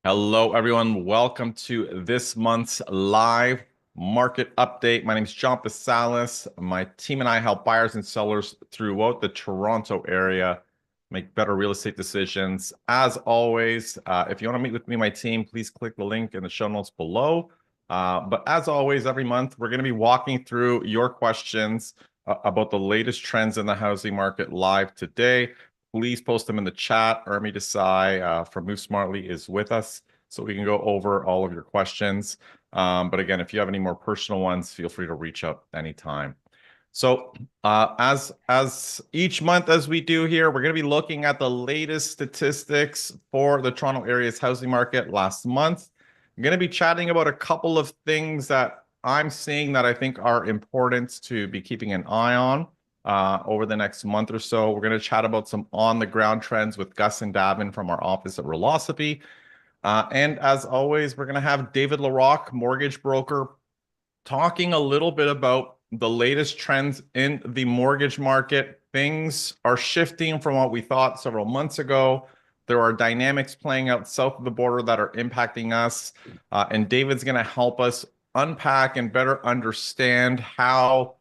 Hello, everyone. Welcome to this month's live market update. My name is John Pasalis. My team and I help buyers and sellers throughout the Toronto area make better real estate decisions. As always, if you want to meet with me and my team, please click the link in the show notes below. But as always, every month, we're going to be walking through your questions about the latest trends in the housing market live today. Please post them in the chat. Urmi Desai from Move Smartly is with us, so we can go over all of your questions. But again, if you have any more personal ones, feel free to reach out anytime. So as each month, as we do here, we're going to be looking at the latest statistics for the Toronto area's housing market last month. I'm going to be chatting about a couple of things that I'm seeing that I think are important to be keeping an eye on over the next month or so. We're going to chat about some on-the-ground trends with Gus and Davin from our office at Realosophy. And as always, we're going to have David Larock, mortgage broker, talking a little bit about the latest trends in the mortgage market. Things are shifting from what we thought several months ago. There are dynamics playing out south of the border that are impacting us. And David's going to help us unpack and better understand how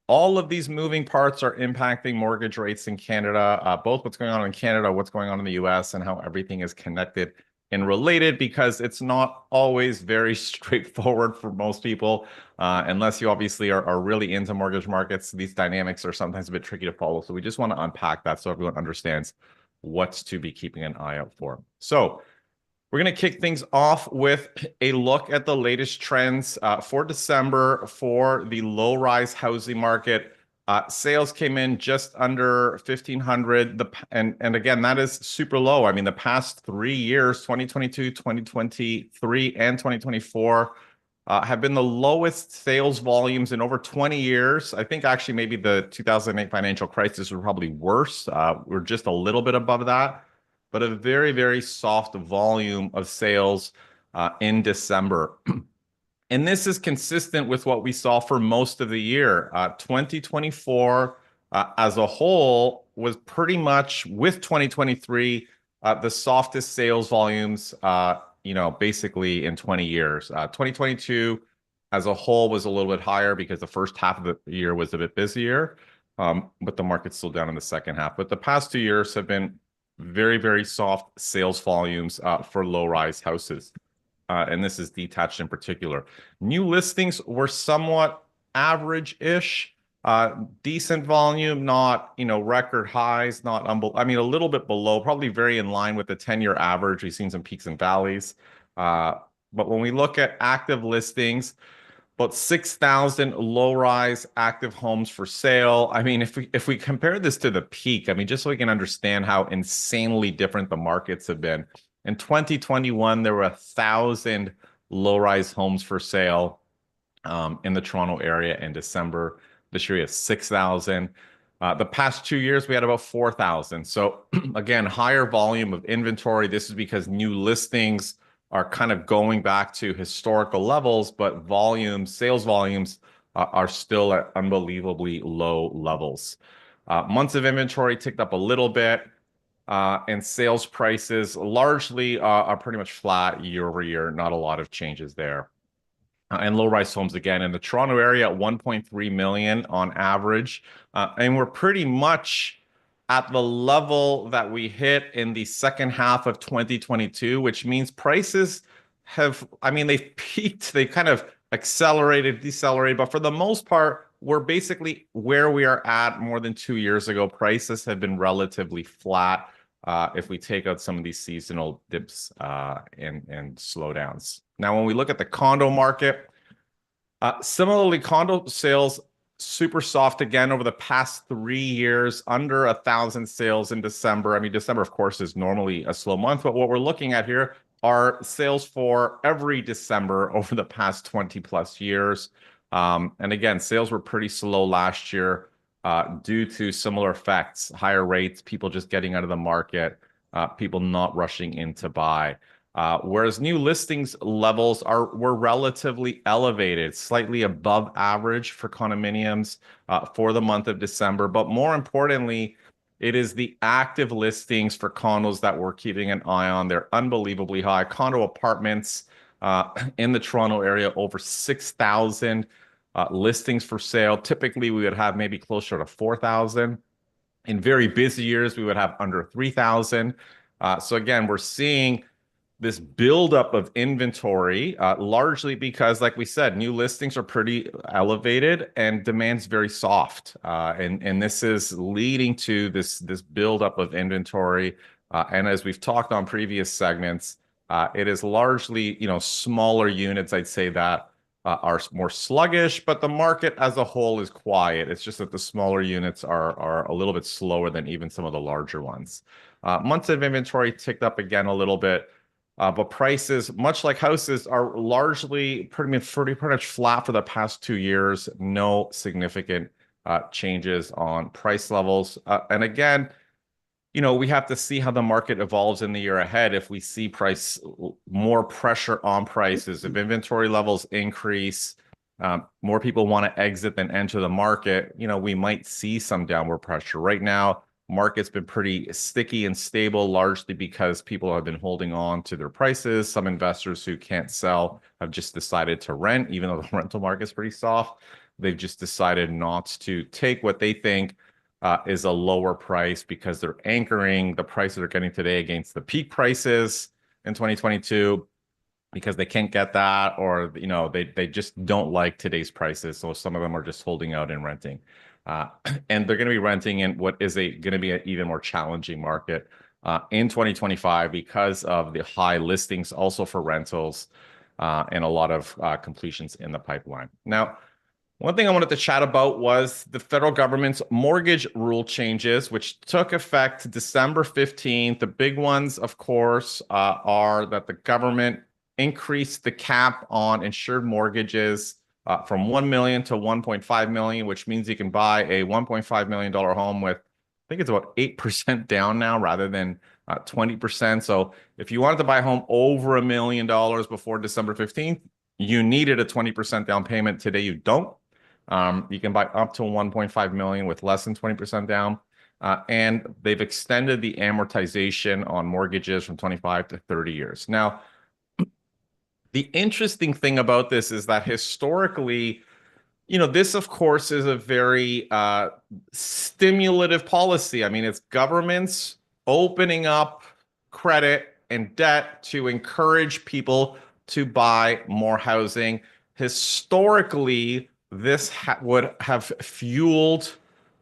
all of these moving parts are impacting mortgage rates in Canada, both what's going on in Canada, what's going on in the US, and how everything is connected and related, because it's not always very straightforward for most people. Unless you obviously are really into mortgage markets, these dynamics are sometimes a bit tricky to follow. So we just want to unpack that so everyone understands what's to be keeping an eye out for. So we're going to kick things off with a look at the latest trends for December for the low-rise housing market. Sales came in just under 1,500. And again, that is super low. I mean, the past 3 years, 2022, 2023, and 2024, have been the lowest sales volumes in over 20 years. I think actually maybe the 2008 financial crisis was probably worse. We're just a little bit above that, but a very, very soft volume of sales in December. And this is consistent with what we saw for most of the year. 2024 as a whole was pretty much, with 2023, the softest sales volumes, basically in 20 years. 2022 as a whole was a little bit higher because the first half of the year was a bit busier, but the market's still down in the second half. But the past 2 years have been very, very soft sales volumes for low-rise houses. And this is detached in particular. New listings were somewhat average-ish, decent volume, not record highs, not I mean a little bit below, probably very in line with the 10-year average. We've seen some peaks and valleys, but when we look at active listings, about 6,000 low-rise active homes for sale. I mean, if we compare this to the peak, I mean, just so we can understand how insanely different the markets have been. In 2021, there were 1,000 low-rise homes for sale in the Toronto area in December. This year, we have 6,000. The past 2 years, we had about 4,000. So again, higher volume of inventory. This is because new listings are kind of going back to historical levels, but sales volumes are still at unbelievably low levels. Months of inventory ticked up a little bit. And sales prices largely are pretty much flat year over year. Not a lot of changes there. And low-rise homes, again, in the Toronto area at 1.3 million on average. And we're pretty much at the level that we hit in the second half of 2022, which means prices they've peaked, they kind of accelerated, decelerated, but for the most part, we're basically where we are at more than 2 years ago. Prices have been relatively flat if we take out some of these seasonal dips and slowdowns. Now, when we look at the condo market, similarly, condo sales super soft again over the past 3 years, under 1,000 sales in December. I mean, December, of course, is normally a slow month, but what we're looking at here are sales for every December over the past 20 plus years. And again, sales were pretty slow last year due to similar effects, higher rates, people just getting out of the market, people not rushing in to buy. Whereas new listings levels were relatively elevated, slightly above average for condominiums for the month of December. But more importantly, It is the active listings for condos that we're keeping an eye on. They're unbelievably high. Condo apartments in the Toronto area, over 6,000 listings for sale. Typically, we would have maybe closer to 4,000. In very busy years, we would have under 3,000. So again, we're seeing this buildup of inventory, largely because, like we said, new listings are pretty elevated and demand's very soft. And this is leading to this buildup of inventory. And as we've talked on previous segments, it is largely, smaller units, I'd say, that are more sluggish, but the market as a whole is quiet. It's just that the smaller units are a little bit slower than even some of the larger ones. Months of inventory ticked up again a little bit. But prices, much like houses, are largely pretty much flat for the past 2 years. No significant changes on price levels. And again, we have to see how the market evolves in the year ahead. If we see more pressure on prices, if inventory levels increase, more people want to exit than enter the market, we might see some downward pressure. Right now, market's been pretty sticky and stable, largely because people have been holding on to their prices. Some investors who can't sell have just decided to rent, even though the rental market's pretty soft. They've just decided not to take what they think is a lower price because they're anchoring the prices they're getting today against the peak prices in 2022 because they can't get that, or they just don't like today's prices. So some of them are just holding out and renting. And they're going to be renting in what is going to be an even more challenging market in 2025 because of the high listings also for rentals and a lot of completions in the pipeline. Now, one thing I wanted to chat about was the federal government's mortgage rule changes, which took effect December 15th. The big ones, of course, are that the government increased the cap on insured mortgages from 1 million to 1.5 million, which means you can buy a $1.5 million home with, I think it's about 8% down now rather than 20%. So if you wanted to buy a home over $1 million before December 15th, you needed a 20% down payment. Today, you don't. You can buy up to 1.5 million with less than 20% down. And they've extended the amortization on mortgages from 25 to 30 years. Now, the interesting thing about this is that historically, this, of course, is a very stimulative policy. I mean, it's governments opening up credit and debt to encourage people to buy more housing. Historically, this would have fueled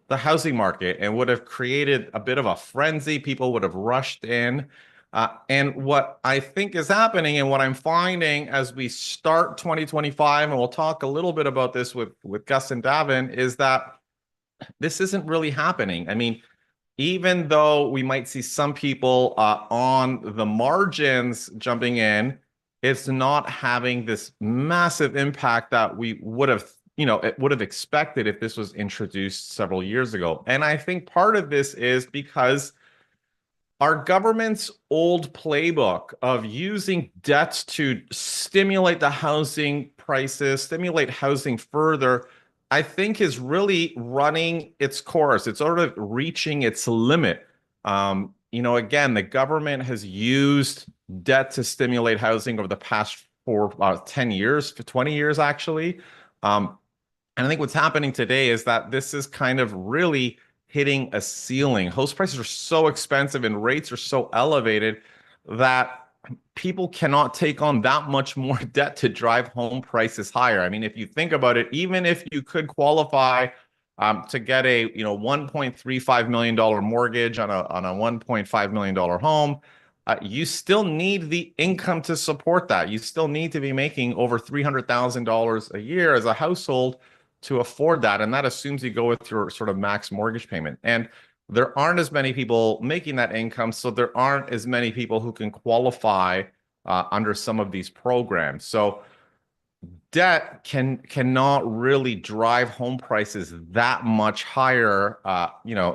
the housing market and would have created a bit of a frenzy. People would have rushed in. And what I think is happening and what I'm finding as we start 2025, and we'll talk a little bit about this with Gus and Davin, is that this isn't really happening. I mean, even though we might see some people on the margins jumping in, it's not having this massive impact that we would have, it would have expected if this was introduced several years ago. And I think part of this is because our government's old playbook of using debts to stimulate the housing prices, stimulate housing further, I think is really running its course. It's sort of reaching its limit. Again, the government has used debt to stimulate housing over the past 10 years, for 20 years, actually. And I think what's happening today is that this is kind of really hitting a ceiling. House prices are so expensive and rates are so elevated that people cannot take on that much more debt to drive home prices higher. I mean, if you think about it, even if you could qualify to get a $1.35 million mortgage on a $1.5 million home, you still need the income to support that. You still need to be making over $300,000 a year as a household to afford that. And that assumes you go with your sort of max mortgage payment. And there aren't as many people making that income, so there aren't as many people who can qualify under some of these programs. So debt cannot really drive home prices that much higher,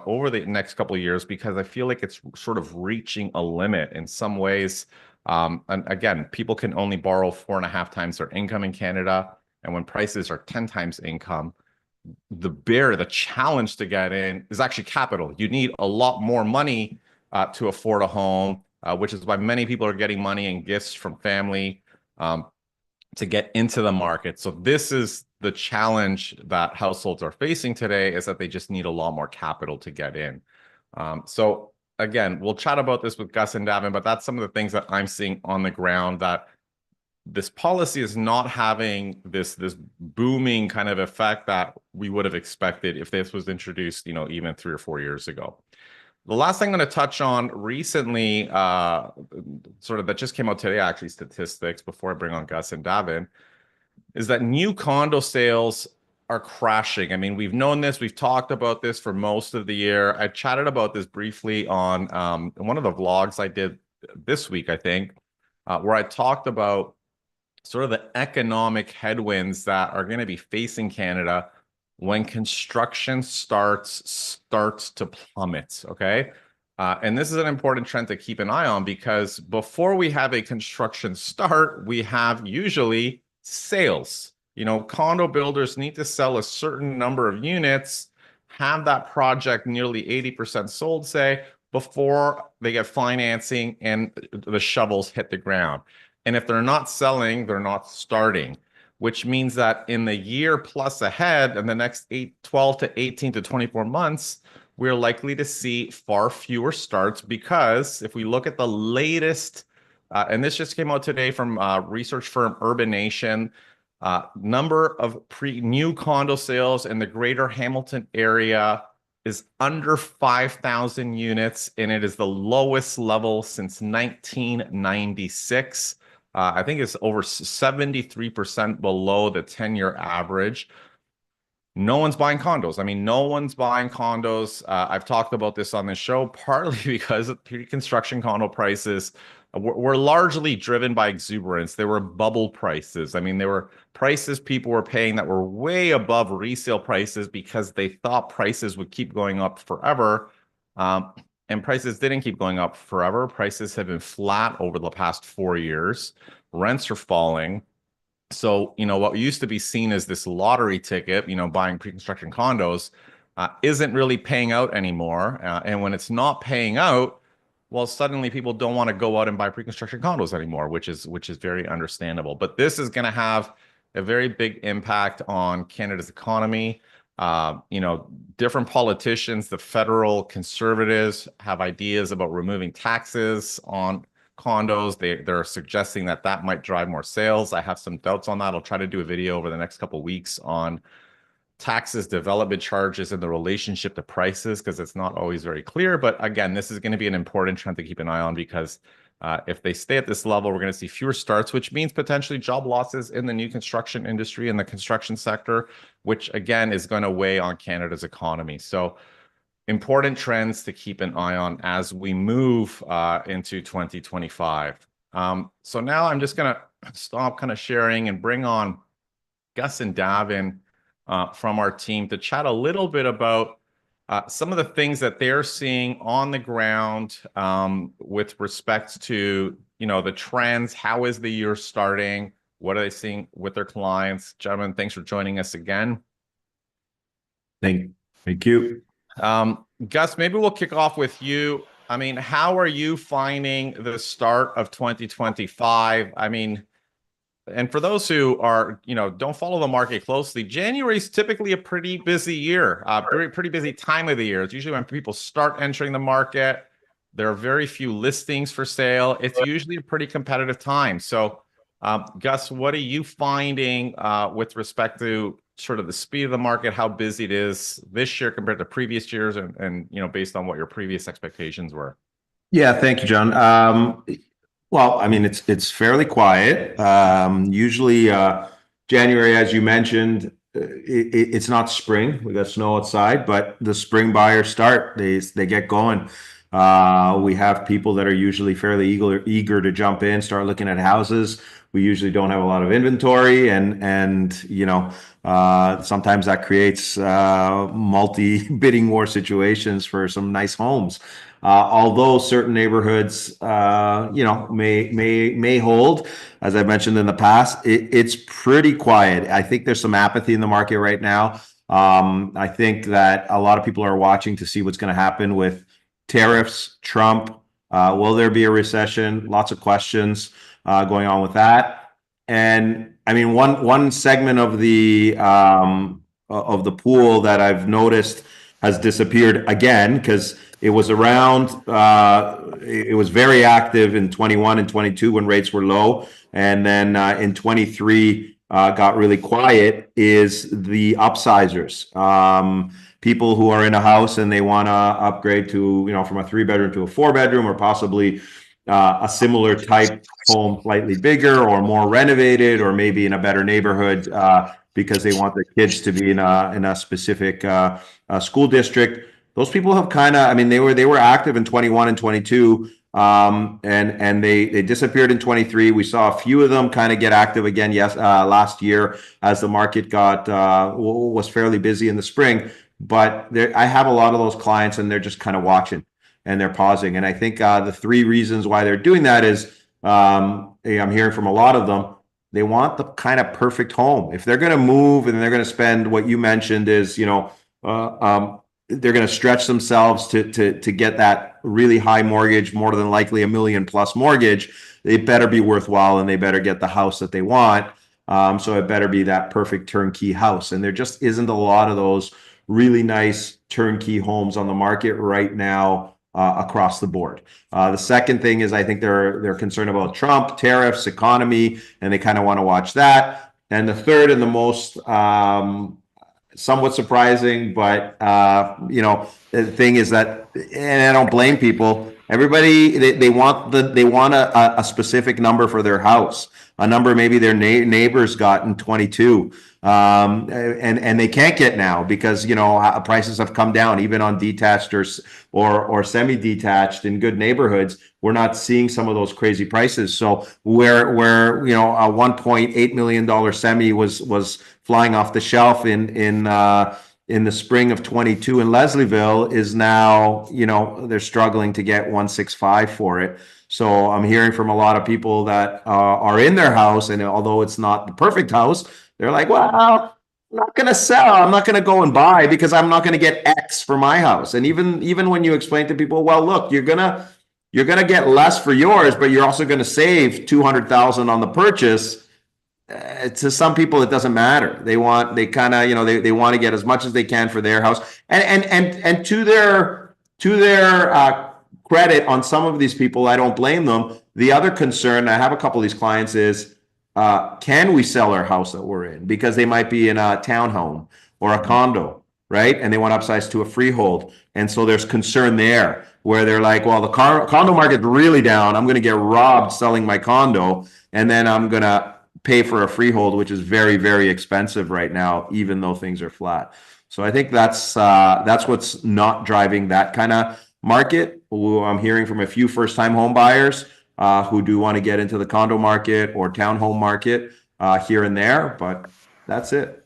over the next couple of years, because I feel like it's sort of reaching a limit in some ways. And again, people can only borrow 4.5 times their income in Canada. And when prices are 10 times income, the challenge to get in is actually capital. You need a lot more money to afford a home, which is why many people are getting money and gifts from family to get into the market. So this is the challenge that households are facing today, is that they just need a lot more capital to get in. So again, we'll chat about this with Gus and Davin, but that's some of the things that I'm seeing on the ground, that this policy is not having this booming kind of effect that we would have expected if this was introduced, even 3 or 4 years ago. The last thing I'm going to touch on recently, sort of that just came out today, actually, statistics before I bring on Gus and Davin, is that new condo sales are crashing. I mean, we've known this. We've talked about this for most of the year. I chatted about this briefly on one of the vlogs I did this week, I think, where I talked about sort of the economic headwinds that are going to be facing Canada when construction starts to plummet, okay? And this is an important trend to keep an eye on, because before we have a construction start, we have usually sales. Condo builders need to sell a certain number of units, have that project nearly 80% sold, say, before they get financing and the shovels hit the ground. And if they're not selling, they're not starting, which means that in the year plus ahead, in the next 12 to 18 to 24 months, we're likely to see far fewer starts, because if we look at the latest, and this just came out today from research firm Urbanation, number of new condo sales in the greater Hamilton area is under 5,000 units, and it is the lowest level since 1996. I think it's over 73% below the 10-year average. No one's buying condos. I mean, no one's buying condos. I've talked about this on this show, partly because pre-construction condo prices were largely driven by exuberance. They were bubble prices. I mean, they were prices people were paying that were way above resale prices because they thought prices would keep going up forever. And prices didn't keep going up forever. Prices have been flat over the past 4 years. Rents are falling. So, what used to be seen as this lottery ticket, buying pre-construction condos, isn't really paying out anymore. And when it's not paying out, well, suddenly people don't want to go out and buy pre-construction condos anymore, which is very understandable. But this is going to have a very big impact on Canada's economy. Different politicians, the federal conservatives, have ideas about removing taxes on condos. They're suggesting that might drive more sales. I have some doubts on that. I'll try to do a video over the next couple of weeks on taxes, development charges, and the relationship to prices, because it's not always very clear. But again, this is going to be an important trend to keep an eye on, because if they stay at this level, we're going to see fewer starts, which means potentially job losses in the new construction industry and the construction sector, which again is going to weigh on Canada's economy. So important trends to keep an eye on as we move into 2025. So now I'm just going to stop kind of sharing and bring on Gus and Davin from our team to chat a little bit about some of the things that they're seeing on the ground with respect to, the trends. How is the year starting? What are they seeing with their clients? Gentlemen, thanks for joining us again. Thank you. Gus, maybe we'll kick off with you. I mean, how are you finding the start of 2025? I mean, and for those who are, don't follow the market closely, January is typically a pretty busy year, pretty busy time of the year. It's usually when people start entering the market. There are very few listings for sale. It's usually a pretty competitive time. So, Gus, what are you finding with respect to sort of the speed of the market, how busy it is this year compared to previous years, and based on what your previous expectations were? Yeah, thank you, John. Well, I mean, it's fairly quiet. Usually, January, as you mentioned, it's not spring. We got snow outside, but the spring buyers start. They get going. We have people that are usually fairly eager to jump in, start looking at houses. We usually don't have a lot of inventory, and sometimes that creates multi-bidding war situations for some nice homes. Although certain neighborhoods, may hold, as I mentioned in the past, it's pretty quiet. I think there's some apathy in the market right now. I think that a lot of people are watching to see what's going to happen with tariffs, Trump. Will there be a recession? Lots of questions going on with that. And I mean, one segment of the pool that I've noticed has disappeared again because it was around. It was very active in 21 and 22 when rates were low, and then in 23 got really quiet. Is the upsizers. People who are in a house and they want to upgrade to, from a 3 bedroom to a 4 bedroom, or possibly a similar type home, slightly bigger or more renovated, or maybe in a better neighborhood because they want their kids to be in a specific school district. Those people have kind of, I mean, they were active in 21 and 22, and they disappeared in 23. We saw a few of them kind of get active again last year as the market was fairly busy in the spring. But I have a lot of those clients, and they're just kind of watching and they're pausing. And I think the three reasons why they're doing that is I'm hearing from a lot of them, they want the kind of perfect home. If they're going to move and they're going to spend what you mentioned is, they're going to stretch themselves to get that really high mortgage, more than likely $1 million plus mortgage. They better be worthwhile, and they better get the house that they want. So it better be that perfect turnkey house. And there just isn't a lot of those really nice turnkey homes on the market right now across the board. The second thing is I think they're concerned about Trump, tariffs, economy, and they kind of want to watch that. And the third and the most somewhat surprising, but the thing is that, and I don't blame people. Everybody they want a specific number for their house, a number maybe their neighbors got in 22, and they can't get now because prices have come down even on detached or semi-detached in good neighborhoods. We're not seeing some of those crazy prices. So where a $1.8 million semi was flying off the shelf in the spring of 22 in Leslieville is now, they're struggling to get 165 for it. So I'm hearing from a lot of people that are in their house, and although it's not the perfect house, they're like, well, I'm not going to sell. I'm not going to go and buy because I'm not going to get X for my house. And even when you explain to people, well, look, you're gonna get less for yours, but you're also going to save $200,000 on the purchase. To some people, it doesn't matter. They want to get as much as they can for their house. And to their credit, on some of these people, I don't blame them. The other concern I have a couple of these clients is, can we sell our house that we're in? Because they might be in a townhome or a condo, right? And they want to upsize to a freehold. And so there's concern there where they're like, well, the condo market's really down. I'm going to get robbed selling my condo, and then I'm going to pay for a freehold, which is very, very expensive right now, even though things are flat. So I think that's what's not driving that kind of market. I'm hearing from a few first-time home buyers who do want to get into the condo market or townhome market here and there, but that's it.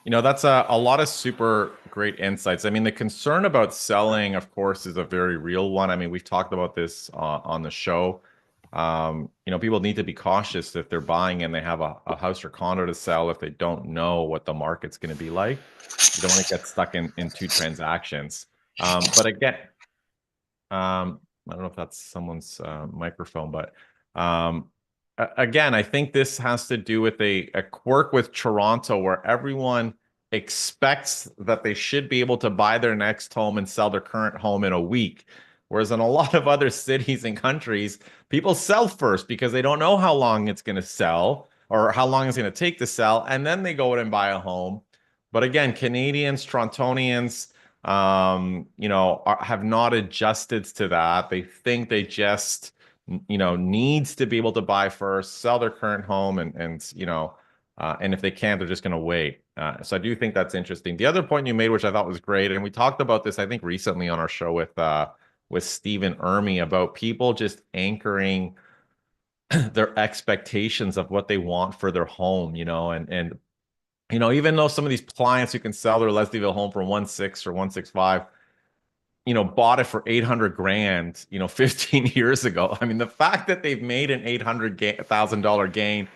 That's a lot of super great insights. I mean, the concern about selling, of course, is a very real one. I mean, we've talked about this on the show. People need to be cautious if they're buying and they have a house or condo to sell, if they don't know what the market's going to be like. You don't want to get stuck in two transactions. But again, I don't know if that's someone's microphone, but again, I think this has to do with a quirk with Toronto where everyone expects that they should be able to buy their next home and sell their current home in a week. Whereas in a lot of other cities and countries, people sell first because they don't know how long it's going to sell or how long it's going to take to sell. And then they go out and buy a home. But again, Canadians, Torontonians, have not adjusted to that. They think they just, needs to be able to buy first, sell their current home, and if they can't, they're just going to wait. So I do think that's interesting. The other point you made, which I thought was great, and we talked about this, I think, recently on our show with Stephen Urmi, about people just anchoring their expectations of what they want for their home, and even though some of these clients who can sell their Leslieville home for 1.6 or 1.65, bought it for 800 grand, 15 years ago. I mean, the fact that they've made an $800,000 gain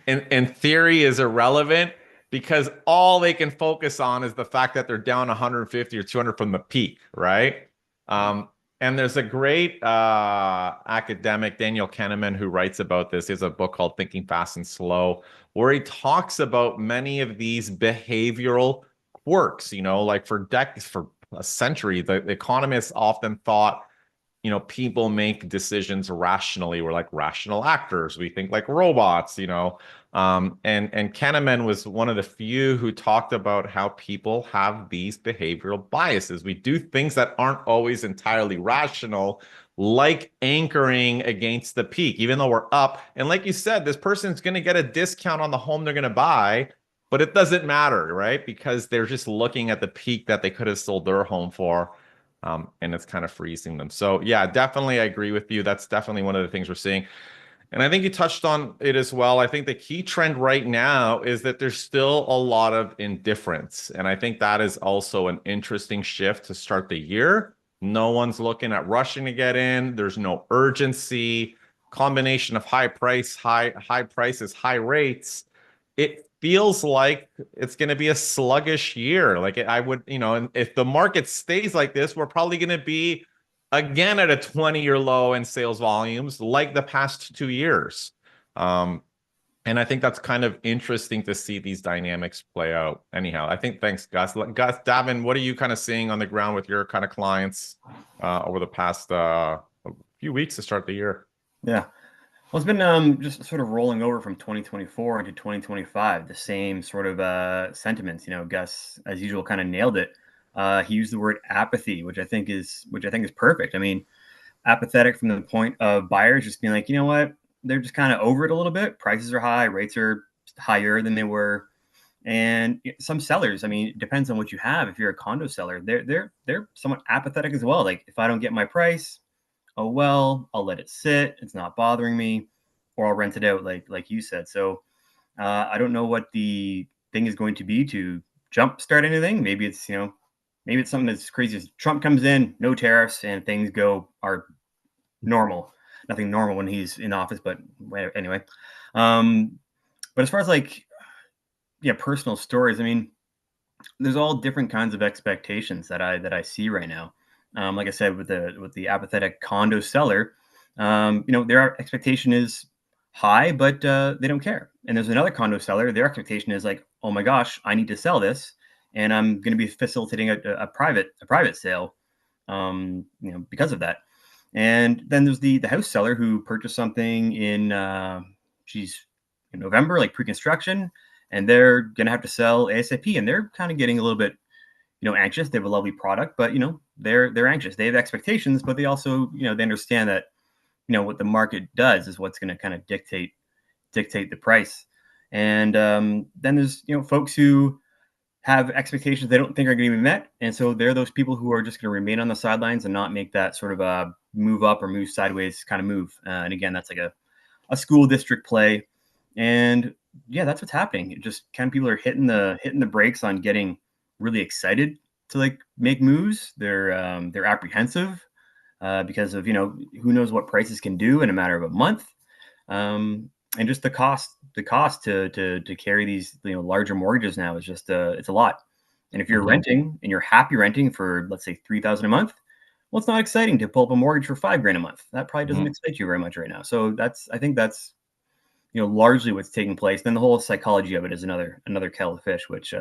in theory is irrelevant because all they can focus on is the fact that they're down 150 or 200 from the peak, right? And there's a great academic, Daniel Kahneman, who writes about this. He has a book called Thinking Fast and Slow, where he talks about many of these behavioral quirks. Like for decades, for a century, the economists often thought, people make decisions rationally. We're like rational actors. We think like robots, and Kahneman was one of the few who talked about how people have these behavioral biases. We do things that aren't always entirely rational, like anchoring against the peak, even though we're up. And like you said, this person's going to get a discount on the home they're going to buy, but it doesn't matter, right? Because they're just looking at the peak that they could have sold their home for. And it's kind of freezing them. So yeah, definitely, I agree with you. That's definitely one of the things we're seeing. And I think you touched on it as well. I think the key trend right now is that there's still a lot of indifference. And I think that is also an interesting shift to start the year. No one's looking at rushing to get in. There's no urgency. Combination of high prices, high rates. It feels like it's going to be a sluggish year. Like I would, and if the market stays like this, we're probably going to be again at a 20-year low in sales volumes like the past 2 years. And I think that's kind of interesting to see these dynamics play out. Anyhow, I think thanks, Gus. Gus Davin, what are you kind of seeing on the ground with your kind of clients over the past few weeks to start the year? Yeah. Well, it's been just sort of rolling over from 2024 into 2025, the same sort of sentiments. Gus, as usual, kind of nailed it. He used the word apathy, which I think is perfect. I mean, apathetic from the point of buyers just being like, you know what, they're just kind of over it a little bit. Prices are high, rates are higher than they were, and some sellers. I mean, it depends on what you have. If you're a condo seller, they're somewhat apathetic as well. Like, if I don't get my price, oh well, I'll let it sit. It's not bothering me, or I'll rent it out, like you said. So I don't know what the thing is going to be to jumpstart anything. Maybe it's something as crazy as Trump comes in, no tariffs, and things are normal. Nothing normal when he's in office, but anyway. But as far as personal stories, I mean, there's all different kinds of expectations that I see right now. Like I said, with the apathetic condo seller, their expectation is high, but they don't care. And there's another condo seller, their expectation is like, oh my gosh, I need to sell this, and I'm going to be facilitating a private sale, because of that. And then there's the house seller who purchased something in November, like pre-construction, and they're going to have to sell ASAP, and they're kind of getting a little bit anxious. They have a lovely product, but they're anxious. They have expectations, but they also they understand that what the market does is what's going to kind of dictate the price. And then there's folks who have expectations they don't think are going to be met, and so they're those people who are just going to remain on the sidelines and not make that sort of a move up or move sideways kind of move. And again, that's like a school district play. And yeah, that's what's happening. It just kind of people are hitting the brakes on getting really excited to make moves. They're apprehensive because of who knows what prices can do in a matter of a month, and just the cost to carry these larger mortgages now is just it's a lot. And if you're renting and you're happy renting for, let's say, $3,000 a month, well, it's not exciting to pull up a mortgage for $5,000 a month. That probably doesn't excite you very much right now. So I think that's largely what's taking place. Then the whole psychology of it is another kettle of fish, which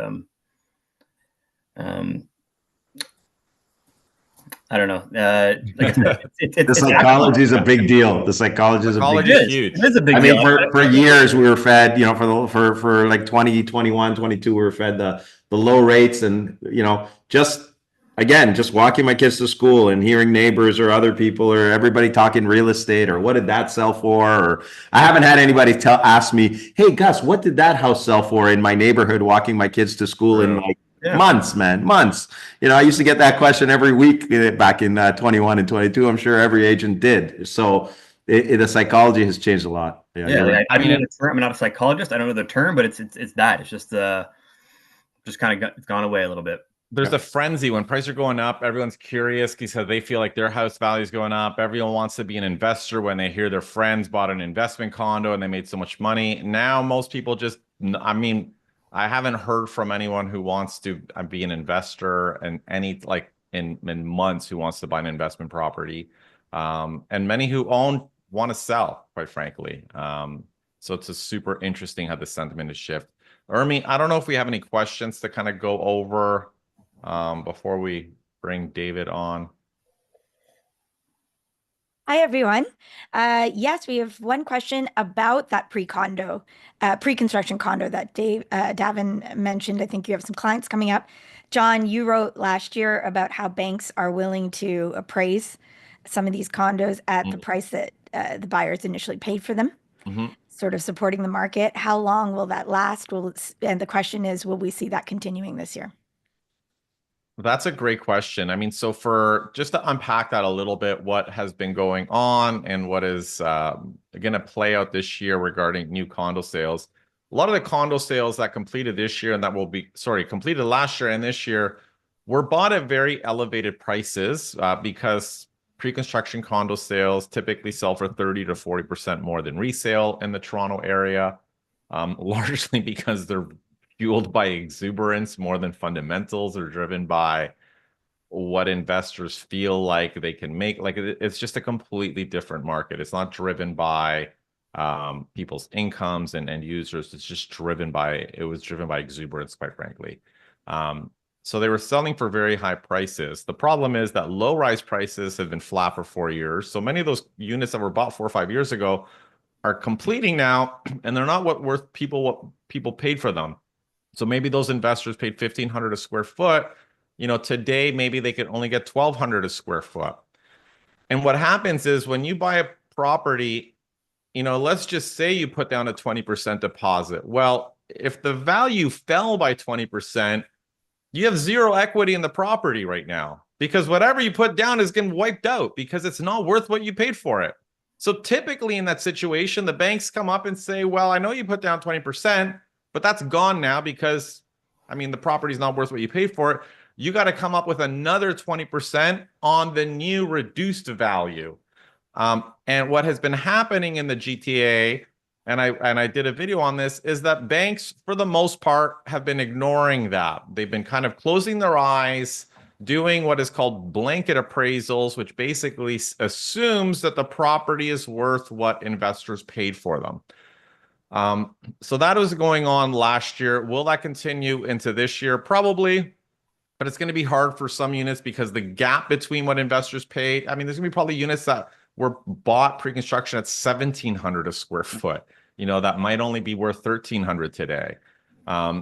I don't know. Like I said, the psychology is a big deal. The psychology is a big deal. Huge. It is a big deal. I mean, for years we were fed, for like 2021, 22, we were fed the low rates, and just walking my kids to school and hearing neighbors or other people or everybody talking real estate or what did that sell for? Or I haven't had anybody ask me, hey Gus, what did that house sell for in my neighborhood? Walking my kids to school in months. I used to get that question every week back in 21 and 22. I'm sure every agent did. So the psychology has changed a lot. I'm not a psychologist. I don't know the term, but it's that. It's just kind of it's gone away a little bit. There's a frenzy when prices are going up. Everyone's curious because they feel like their house value is going up. Everyone wants to be an investor when they hear their friends bought an investment condo and they made so much money. Now most people just, I haven't heard from anyone who wants to be an investor and any like in months who wants to buy an investment property. And many who own want to sell, quite frankly. So it's a super interesting how the sentiment is shift. Urmi, I don't know if we have any questions to kind of go over before we bring David on. Hi, everyone. Yes, we have one question about that pre-construction condo that Davin mentioned. I think you have some clients coming up. John, you wrote last year about how banks are willing to appraise some of these condos at the price that the buyers initially paid for them, sort of supporting the market. How long will that last? And the question is, will we see that continuing this year? That's a great question. I mean, so for just to unpack that a little bit, what has been going on and what is going to play out this year regarding new condo sales. A lot of the condo sales that completed this year and that will be, completed last year and this year were bought at very elevated prices because pre-construction condo sales typically sell for 30 to 40% more than resale in the Toronto area, largely because they're fueled by exuberance more than fundamentals, or driven by what investors feel like they can make. Like it's just a completely different market. It's not driven by people's incomes and end users. It's just driven by exuberance, quite frankly. So they were selling for very high prices. The problem is that low-rise prices have been flat for 4 years. So many of those units that were bought 4 or 5 years ago are completing now, and they're not what people paid for them. So maybe those investors paid $1,500 a square foot. You know, today maybe they could only get $1,200 a square foot. And what happens is when you buy a property, you know, let's just say you put down a 20% deposit. Well, if the value fell by 20%, you have zero equity in the property right now, because whatever you put down is getting wiped out because it's not worth what you paid for it. So typically in that situation, the banks come up and say, well, I know you put down 20%, but that's gone now because, I mean, the property's not worth what you paid for it. You got to come up with another 20% on the new reduced value. And what has been happening in the GTA, and I did a video on this, is that banks, for the most part, have been ignoring that. They've been kind of closing their eyes, doing what is called blanket appraisals, which basically assumes that the property is worth what investors paid for them. So that was going on last year. Will that continue into this year? Probably, but it's going to be hard for some units because the gap between what investors paid, I mean, there's going to be probably units that were bought pre-construction at $1,700 a square foot, you know, that might only be worth $1,300 today.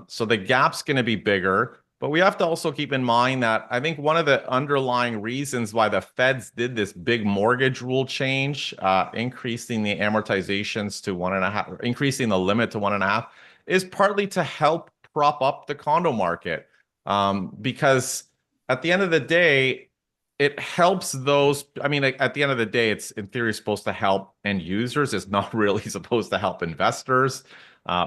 So the gap's going to be bigger. But we have to also keep in mind that I think one of the underlying reasons why the feds did this big mortgage rule change, increasing the amortizations to 1.5, increasing the limit to 1.5, is partly to help prop up the condo market. Because at the end of the day, it helps those. I mean, at the end of the day, it's in theory supposed to help end users. It's not really supposed to help investors.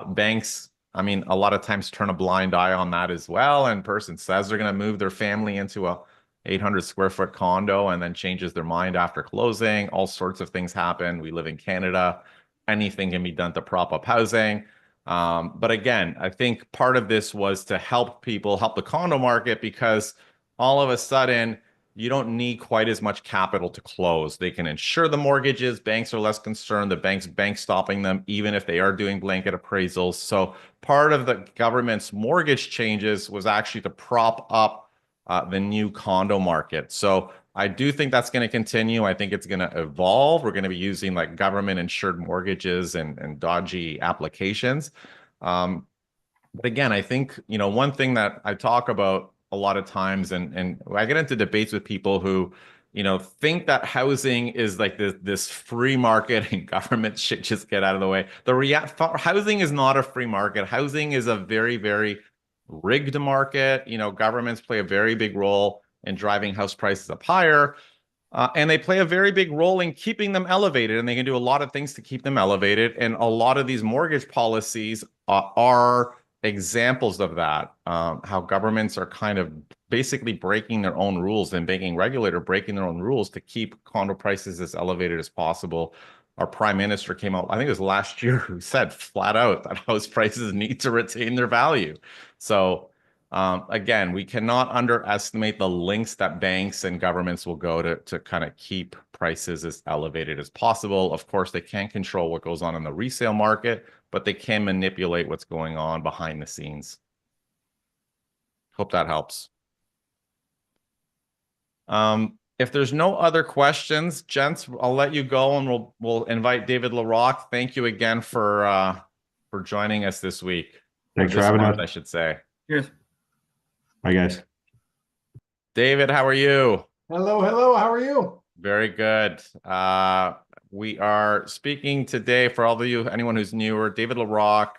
Banks, I mean, a lot of times turn a blind eye on that as well. And person says they're going to move their family into a 800 square foot condo and then changes their mind after closing. All sorts of things happen. We live in Canada. Anything can be done to prop up housing. But again, I think part of this was to help people, help the condo market, because all of a sudden, you don't need quite as much capital to close. They can insure the mortgages. Banks are less concerned. The bank stopping them, even if they are doing blanket appraisals. So part of the government's mortgage changes was actually to prop up the new condo market. So I do think that's going to continue. I think it's going to evolve. We're going to be using like government insured mortgages and dodgy applications. But again, I think, you know, one thing that I talk about a lot of times, and I get into debates with people who, you know, think that housing is like this free market and government should just get out of the way. Housing is not a free market. Housing is a very, very rigged market. You know, governments play a very big role in driving house prices up higher. And they play a very big role in keeping them elevated, and they can do a lot of things to keep them elevated. And a lot of these mortgage policies are examples of that, how governments are kind of basically breaking their own rules and banking regulator breaking their own rules to keep condo prices as elevated as possible. our prime minister came out, I think it was last year, who said flat out that house prices need to retain their value. So again, we cannot underestimate the lengths that banks and governments will go to kind of keep prices as elevated as possible. Of course, they can't control what goes on in the resale market, but they can manipulate what's going on behind the scenes. Hope that helps. If there's no other questions, gents, I'll let you go, and we'll invite David Larock. Thank you again for joining us this week. Thanks for having us. I should say. Cheers. Bye, guys. David, how are you? Hello, hello. How are you? Very good. We are speaking today, for all of you, anyone who's newer, David Larock,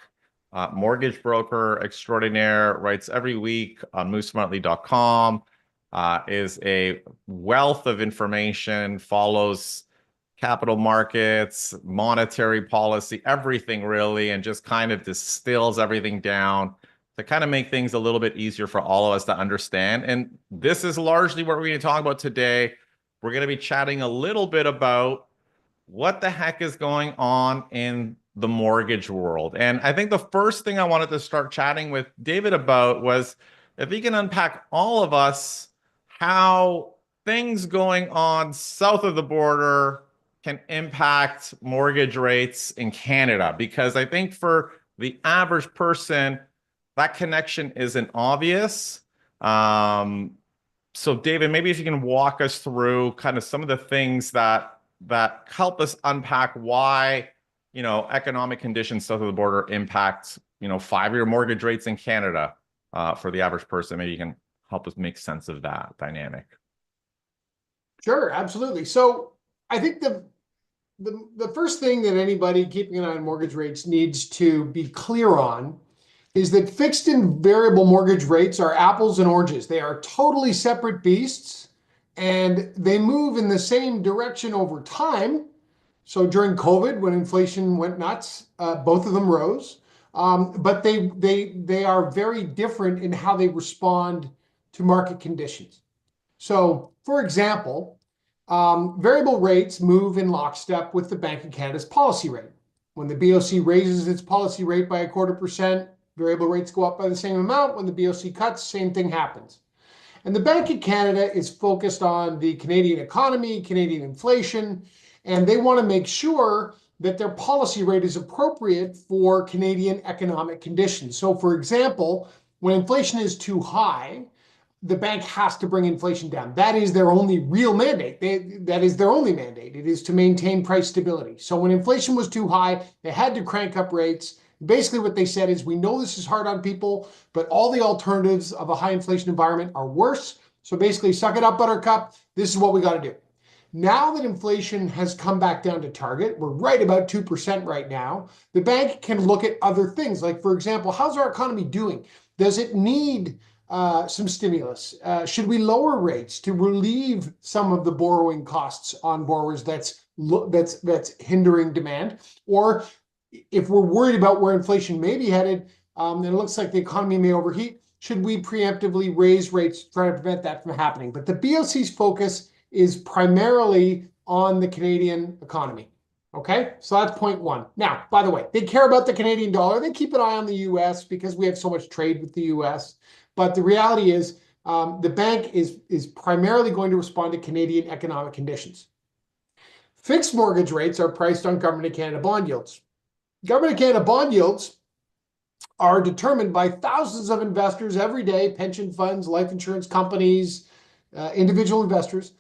mortgage broker extraordinaire, writes every week on movesmartly.com. Is a wealth of information, follows capital markets, monetary policy, everything really, and just kind of distills everything down to kind of make things a little bit easier for all of us to understand. And this is largely what we're going to talk about today. We're going to be chatting a little bit about what the heck is going on in the mortgage world. And I think the first thing I wanted to start chatting with David about was if he can unpack all of us how things going on south of the border can impact mortgage rates in Canada. Because I think for the average person, that connection isn't obvious. So David, maybe if you can walk us through kind of some of the things that help us unpack why, economic conditions south of the border impact, 5-year mortgage rates in Canada for the average person. Maybe you can help us make sense of that dynamic. Sure, absolutely. So I think the first thing that anybody keeping an eye on mortgage rates needs to be clear on is that fixed and variable mortgage rates are apples and oranges. They are totally separate beasts, and they move in the same direction over time. So during COVID, when inflation went nuts, both of them rose, but they are very different in how they respond to market conditions. So, for example, variable rates move in lockstep with the Bank of Canada's policy rate. When the BOC raises its policy rate by 0.25%, variable rates go up by the same amount. When the BOC cuts, same thing happens. And the Bank of Canada is focused on the Canadian economy, Canadian inflation, and they want to make sure that their policy rate is appropriate for Canadian economic conditions. So, for example, when inflation is too high, the bank has to bring inflation down. That is their only real mandate. That is their only mandate. It is to maintain price stability. So when inflation was too high, they had to crank up rates. Basically what they said is, we know this is hard on people, but all the alternatives of a high inflation environment are worse. So basically, suck it up, buttercup. This is what we got to do. Now that inflation has come back down to target, we're right about 2% right now, the bank can look at other things. Like, for example, how's our economy doing? Does it need some stimulus? Should we lower rates to relieve some of the borrowing costs on borrowers that's hindering demand? Or if we're worried about where inflation may be headed, and it looks like the economy may overheat, should we preemptively raise rates to try to prevent that from happening? But the BOC's focus is primarily on the Canadian economy. Okay, so that's point one. Now, by the way, they care about the Canadian dollar. They keep an eye on the US because we have so much trade with the US. But the reality is the bank is primarily going to respond to Canadian economic conditions. Fixed mortgage rates are priced on Government of Canada bond yields. Government of Canada bond yields are determined by thousands of investors every day, pension funds, life insurance companies, individual investors,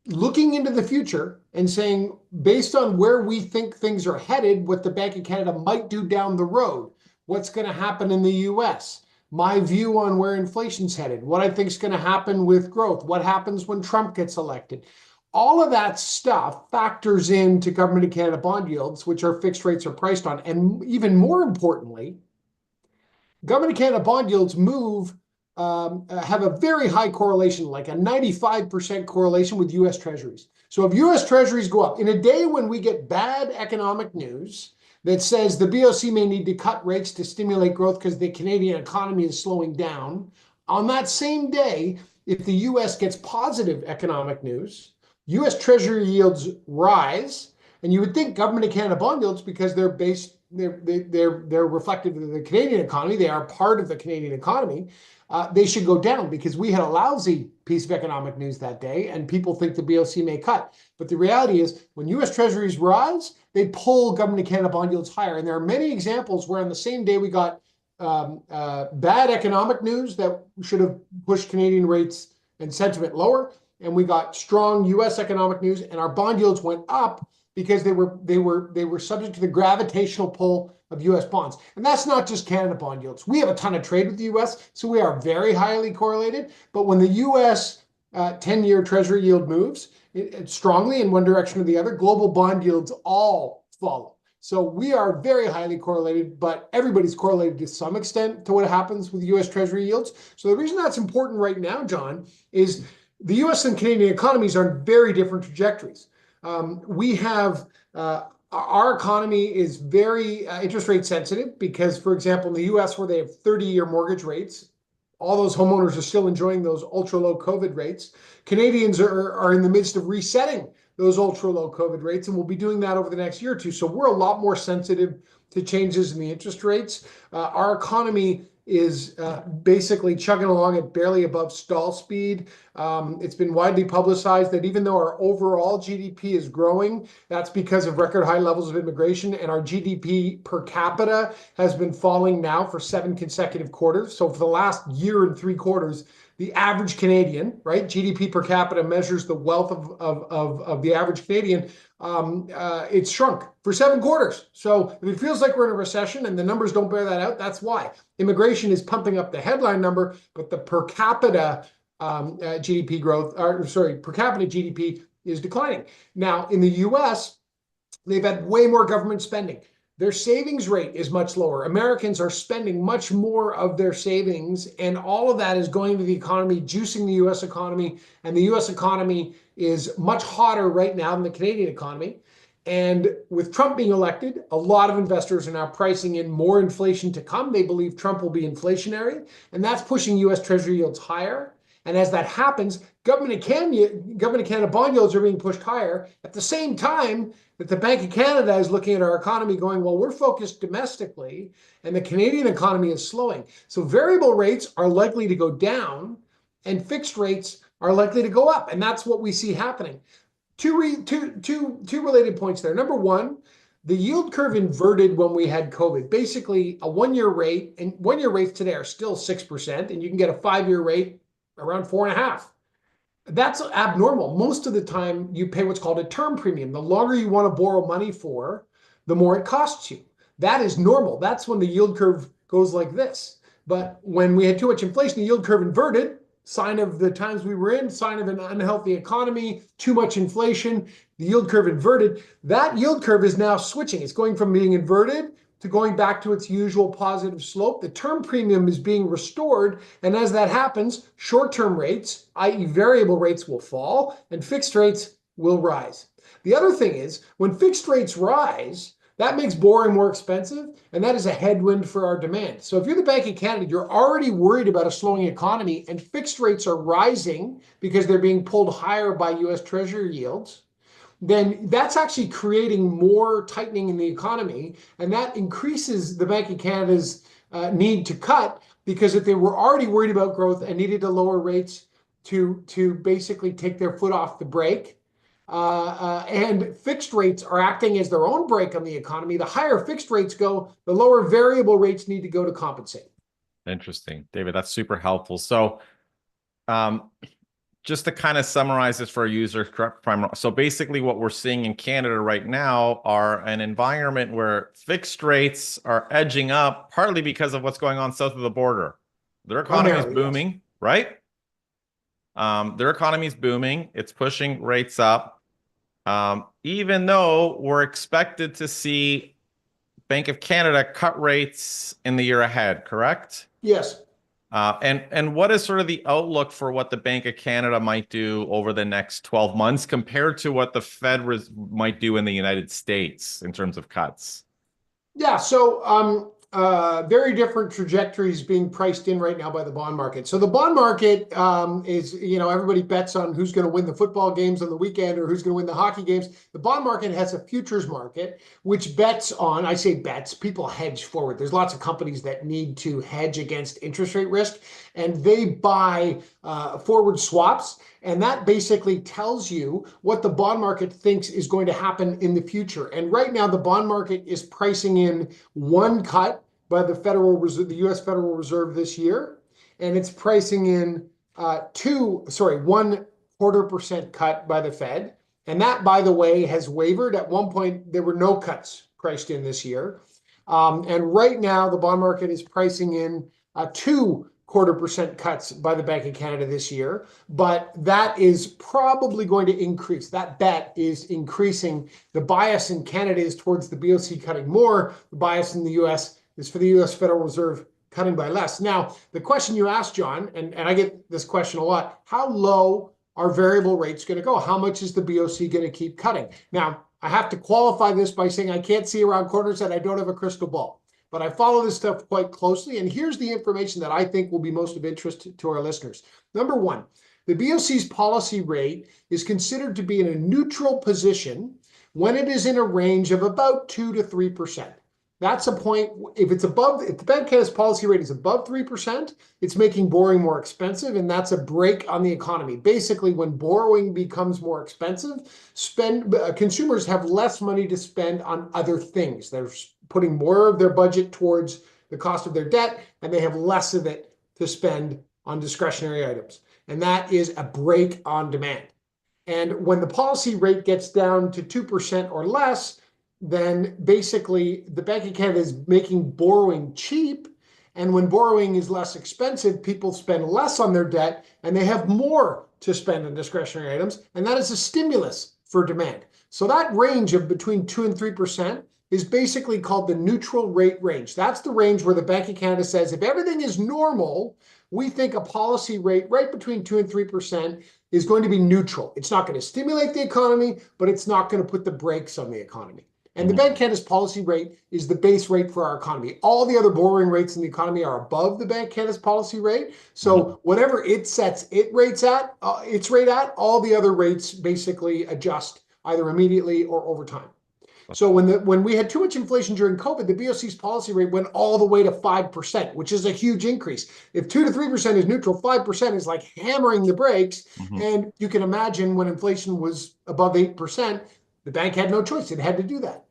looking into the future and saying, based on where we think things are headed, what the Bank of Canada might do down the road, what's going to happen in the US, my view on where inflation's headed, what I think is going to happen with growth, what happens when Trump gets elected. All of that stuff factors into Government of Canada bond yields, which our fixed rates are priced on. And even more importantly, Government of Canada bond yields have a very high correlation, like a 95% correlation with US Treasuries. So if US Treasuries go up, in a day when we get bad economic news that says the BOC may need to cut rates to stimulate growth because the Canadian economy is slowing down, on that same day, if the US gets positive economic news, US Treasury yields rise, And you would think Government of Canada bond yields, because they're reflective of the Canadian economy, they are part of the Canadian economy, they should go down, because we had a lousy piece of economic news that day, and people think the BOC may cut. But the reality is, when U.S. Treasuries rise, they pull Government of Canada bond yields higher. And there are many examples where on the same day we got bad economic news that should have pushed Canadian rates and sentiment lower, and we got strong U.S. economic news, and our bond yields went up because they were subject to the gravitational pull of U.S. bonds. And that's not just Canada bond yields. We have a ton of trade with the U.S., so we are very highly correlated. But when the U.S. 10-year Treasury yield moves strongly in one direction or the other, global bond yields all follow. So we are very highly correlated, but everybody's correlated to some extent to what happens with U.S. Treasury yields. So the reason that's important right now, John, is the U.S. and Canadian economies are on very different trajectories. We have our economy is very interest rate sensitive because, for example, in the U.S., where they have 30-year mortgage rates, all those homeowners are still enjoying those ultra low COVID rates. Canadians are in the midst of resetting those ultra low COVID rates, and we'll be doing that over the next year or two. So we're a lot more sensitive to changes in the interest rates. Our economy is basically chugging along at barely above stall speed. It's been widely publicized that even though our overall GDP is growing, that's because of record high levels of immigration, and our GDP per capita has been falling now for 7 consecutive quarters. So for the last year and 3 quarters, the average Canadian, right, GDP per capita measures the wealth of the average Canadian, it's shrunk for 7 quarters. So if it feels like we're in a recession and the numbers don't bear that out, that's why. Immigration is pumping up the headline number, but the per capita GDP growth, or sorry, per capita GDP is declining. Now, in the US, they've had way more government spending. Their savings rate is much lower. Americans are spending much more of their savings, and all of that is going to the economy, juicing the US economy. And the US economy is much hotter right now than the Canadian economy. And with Trump being elected, a lot of investors are now pricing in more inflation to come. They believe Trump will be inflationary, and that's pushing US Treasury yields higher. And as that happens, Government of Canada bond yields are being pushed higher at the same time that the Bank of Canada is looking at our economy going, well, we're focused domestically, and the Canadian economy is slowing. So variable rates are likely to go down, and fixed rates are likely to go up. And that's what we see happening. Two related points there. Number one, the yield curve inverted when we had COVID. Basically, a 1-year rate, and 1-year rates today are still 6%, and you can get a 5-year rate around 4.5%. That's abnormal. Most of the time, you pay what's called a term premium. The longer you want to borrow money for, the more it costs you. That is normal. That's when the yield curve goes like this. But when we had too much inflation, the yield curve inverted, sign of the times we were in, sign of an unhealthy economy, too much inflation, the yield curve inverted. That yield curve is now switching. It's going from being inverted to going back to its usual positive slope. The term premium is being restored, and as that happens, short-term rates, i.e. variable rates, will fall, and fixed rates will rise. The other thing is, when fixed rates rise, that makes borrowing more expensive, and that is a headwind for our demand. So if you're the Bank of Canada, you're already worried about a slowing economy, and fixed rates are rising because they're being pulled higher by US Treasury yields, then that's actually creating more tightening in the economy, and that increases the Bank of Canada's need to cut, because if they were already worried about growth and needed to lower rates to basically take their foot off the brake, and fixed rates are acting as their own brake on the economy, the higher fixed rates go, the lower variable rates need to go to compensate. Interesting, David. That's super helpful. So, just to kind of summarize this for our users, correct if I'm wrong. So basically what we're seeing in Canada right now are an environment where fixed rates are edging up, partly because of what's going on south of the border. Their economy is booming, yes. Right? Their economy is booming. It's pushing rates up. Even though we're expected to see Bank of Canada cut rates in the year ahead, correct? Yes. And what is sort of the outlook for what the Bank of Canada might do over the next 12 months compared to what the Fed might do in the United States in terms of cuts? Yeah, so very different trajectories being priced in right now by the bond market. So the bond market is, everybody bets on who's going to win the football games on the weekend or who's going to win the hockey games. The bond market has a futures market, which bets on, I say bets, people hedge forward. There's lots of companies that need to hedge against interest rate risk, and they buy forward swaps. And that basically tells you what the bond market thinks is going to happen in the future. And right now, the bond market is pricing in one cut by the Federal Reserve, the U.S. Federal Reserve this year, and it's pricing in 1/4% cut by the Fed. And that, by the way, has wavered. At one point, there were no cuts priced in this year. And right now, the bond market is pricing in 2/4% cuts by the Bank of Canada this year, but that is probably going to increase. That bet is increasing. The bias in Canada is towards the BOC cutting more. The bias in the U.S. is for the U.S. Federal Reserve cutting by less. Now, the question you asked, John, and I get this question a lot, how low are variable rates going to go? How much is the BOC going to keep cutting? Now, I have to qualify this by saying I can't see around corners and I don't have a crystal ball, but I follow this stuff quite closely. And here's the information that I think will be most of interest to our listeners. Number one, the BOC's policy rate is considered to be in a neutral position when it is in a range of about 2 to 3%. That's a point. If the Bank of Canada's policy rate is above 3%, it's making borrowing more expensive, and that's a brake on the economy. Basically, when borrowing becomes more expensive, consumers have less money to spend on other things. They're putting more of their budget towards the cost of their debt, and they have less of it to spend on discretionary items. And that is a brake on demand. And when the policy rate gets down to 2% or less, then basically the Bank of Canada is making borrowing cheap. And when borrowing is less expensive, people spend less on their debt and they have more to spend on discretionary items. And that is a stimulus for demand. So that range of between 2 and 3% is basically called the neutral rate range. That's the range where the Bank of Canada says, if everything is normal, we think a policy rate right between 2 and 3% is going to be neutral. It's not going to stimulate the economy, but it's not going to put the brakes on the economy. And the Bank of Canada's policy rate is the base rate for our economy. All the other borrowing rates in the economy are above the Bank of Canada's policy rate. So whatever it sets its rate at, all the other rates basically adjust either immediately or over time. So when we had too much inflation during COVID, the BOC's policy rate went all the way to 5%, which is a huge increase. If 2 to 3% is neutral, 5% is like hammering the brakes. And you can imagine when inflation was above 8%, the bank had no choice. It had to do that.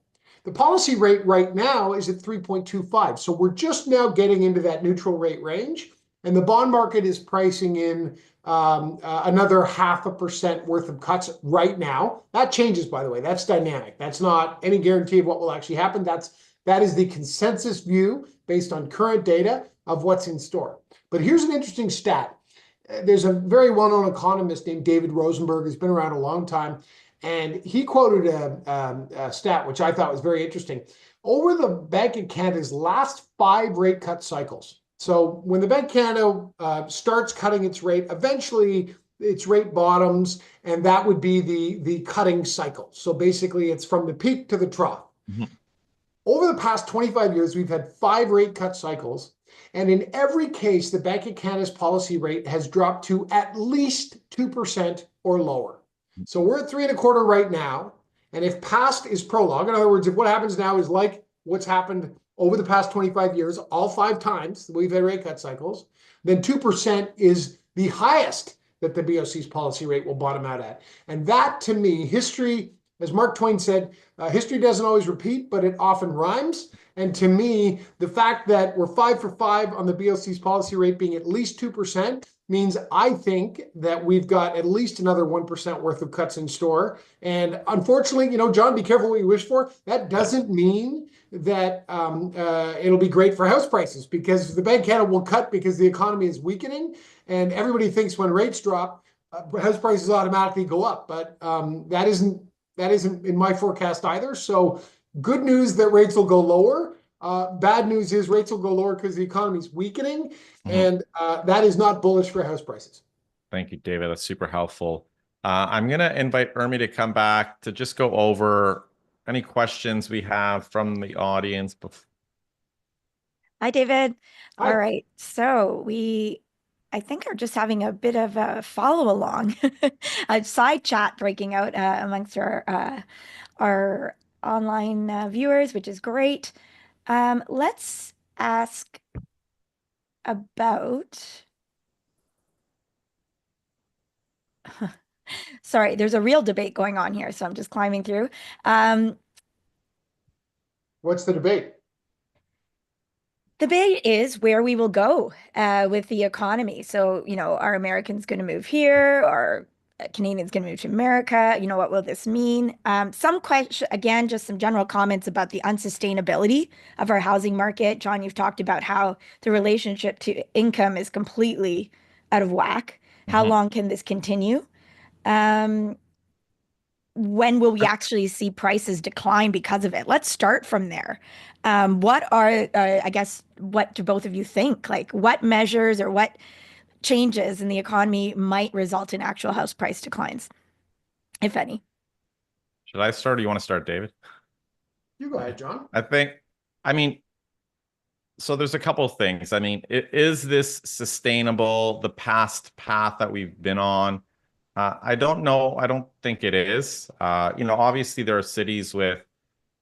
The policy rate right now is at 3.25. So we're just now getting into that neutral rate range. And the bond market is pricing in another 0.5% worth of cuts right now. That changes, by the way. That's dynamic. That's not any guarantee of what will actually happen. That is the consensus view based on current data of what's in store. But here's an interesting stat. There's a very well-known economist named David Rosenberg who's been around a long time. And he quoted a stat, which I thought was very interesting. Over the Bank of Canada's last 5 rate cut cycles, so when the Bank of Canada starts cutting its rate, eventually its rate bottoms, and that would be the cutting cycle. So basically, it's from the peak to the trough. Over the past 25 years, we've had 5 rate cut cycles. And in every case, the Bank of Canada's policy rate has dropped to at least 2% or lower. So we're at 3.25 right now. And if past is prologue, in other words, if what happens now is like what's happened over the past 25 years, all 5 times that we've had rate cut cycles, then 2% is the highest that the BOC's policy rate will bottom out at. And that, to me, history, as Mark Twain said, history doesn't always repeat, but it often rhymes. And to me, the fact that we're 5 for 5 on the BOC's policy rate being at least 2% means I think that we've got at least another 1% worth of cuts in store. And unfortunately, John, be careful what you wish for. That doesn't mean that it'll be great for house prices, because the Bank of Canada will cut because the economy is weakening. And everybody thinks when rates drop, house prices automatically go up. But that isn't in my forecast either. So good news that rates will go lower. Bad news is rates will go lower because the economy is weakening, and that is not bullish for house prices. Thank you, David. That's super helpful. I'm going to invite Urmi to come back to just go over any questions we have from the audience. Hi, David. All Hi. right. So I think, are just having a bit of a follow along, a side chat breaking out amongst our online viewers, which is great. Let's ask about. Sorry, there's a real debate going on here, so I'm just climbing through. Um, What's the debate? The debate is where we will go with the economy. So, are Americans going to move here? Are Canadians going to move to America? What will this mean? Some question, again, just some general comments about the unsustainability of our housing market. John, you've talked about how the relationship to income is completely out of whack. How long can this continue? Um, when will we actually see prices decline because of it? Let's start from there. What are, I guess, what do both of you think? Like, what measures or what changes in the economy might result in actual house price declines, if any? Should I start or you want to start, David? You go ahead, John. I mean, so there's a couple of things. I mean, is this sustainable, the past path that we've been on? I don't know. I don't think it is. Obviously there are cities with